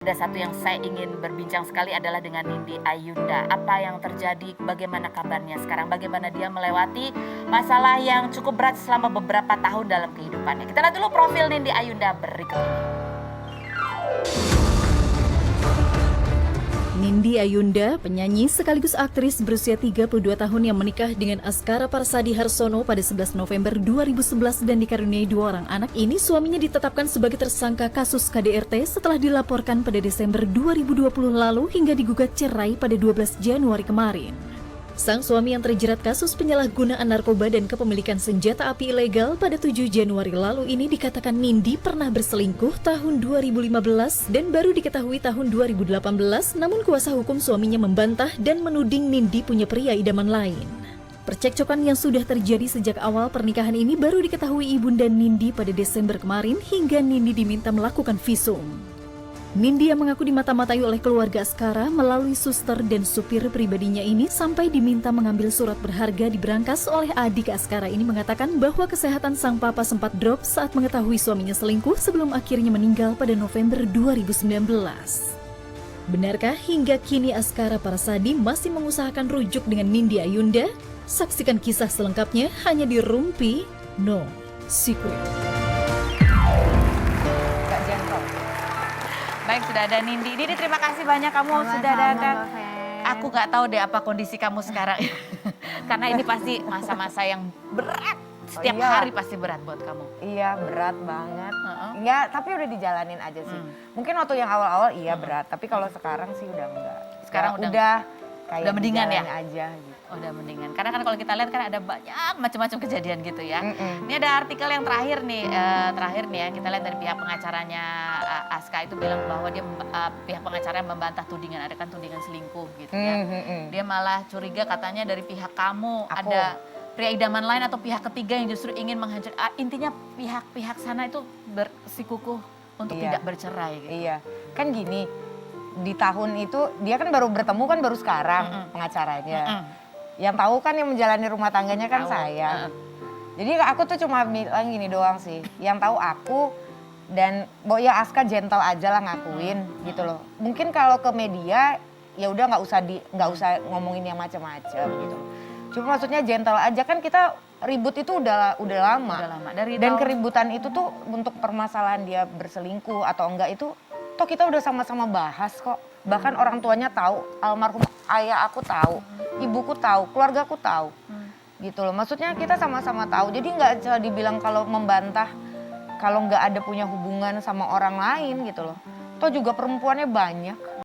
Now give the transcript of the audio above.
Ada satu yang saya ingin berbincang sekali adalah dengan Nindi Ayunda. Apa yang terjadi, bagaimana kabarnya sekarang, bagaimana dia melewati masalah yang cukup berat selama beberapa tahun dalam kehidupannya. Kita lihat dulu profil Nindi Ayunda berikut ini. Nindi Ayunda, penyanyi sekaligus aktris berusia 32 tahun yang menikah dengan Askara Parsadi Harsono pada 11 November 2011 dan dikaruniai 2 orang anak ini, suaminya ditetapkan sebagai tersangka kasus KDRT setelah dilaporkan pada Desember 2020 lalu hingga digugat cerai pada 12 Januari kemarin. Sang suami yang terjerat kasus penyalahgunaan narkoba dan kepemilikan senjata api ilegal pada 7 Januari lalu ini dikatakan Nindi pernah berselingkuh tahun 2015 dan baru diketahui tahun 2018, namun kuasa hukum suaminya membantah dan menuding Nindi punya pria idaman lain. Percekcokan yang sudah terjadi sejak awal pernikahan ini baru diketahui ibunda Nindi pada Desember kemarin hingga Nindi diminta melakukan visum. Nindi yang mengaku dimata-matai oleh keluarga Askara melalui suster dan supir pribadinya ini sampai diminta mengambil surat berharga di berangkas oleh adik Askara ini mengatakan bahwa kesehatan sang papa sempat drop saat mengetahui suaminya selingkuh sebelum akhirnya meninggal pada November 2019. Benarkah hingga kini Askara Parsadi masih mengusahakan rujuk dengan Nindi Ayunda? Saksikan kisah selengkapnya hanya di Rumpi No Secret. Baik, sudah ada Nindi. Nindi, terima kasih banyak kamu sudah datang. Aku nggak tahu deh apa kondisi kamu sekarang. Karena ini pasti masa-masa yang berat. Setiap hari pasti berat buat kamu. Iya, berat banget. Enggak, tapi udah dijalanin aja sih. Mungkin waktu yang awal-awal iya berat, tapi kalau sekarang sih udah enggak. Sekarang udah kayak udah mendingan ya? aja gitu. Oh, udah mendingan. Karena kan kalau kita lihat kan ada banyak macam-macam kejadian gitu ya. Ini ada artikel yang terakhir nih ya. Kita lihat dari pihak pengacaranya Aska itu bilang bahwa dia pihak pengacaranya membantah tudingan, ada kan tudingan selingkuh gitu ya. Dia malah curiga katanya dari pihak kamu ada pria idaman lain atau pihak ketiga yang justru ingin menghancur. Intinya pihak-pihak sana itu bersikukuh untuk tidak bercerai gitu. Iya, kan gini, di tahun itu dia kan baru bertemu kan baru sekarang pengacaranya. Yang tahu kan yang menjalani rumah tangganya kan saya. Jadi aku tuh cuma bilang gini doang sih, yang tahu aku dan ya Aska gentle aja lah ngakuin gitu loh. Mungkin kalau ke media ya udah nggak usah ngomongin yang macam-macam gitu. Cuma maksudnya gentle aja, kan kita ribut itu udah lama. Dan keributan itu tuh untuk permasalahan dia berselingkuh atau enggak itu toh kita udah sama-sama bahas kok. Bahkan orang tuanya tahu, almarhum ayah aku tahu, ibuku tahu, keluargaku tahu. Gitu loh. Maksudnya kita sama-sama tahu. Jadi nggak bisa dibilang kalau membantah kalau nggak ada punya hubungan sama orang lain gitu loh. Toh juga perempuannya banyak.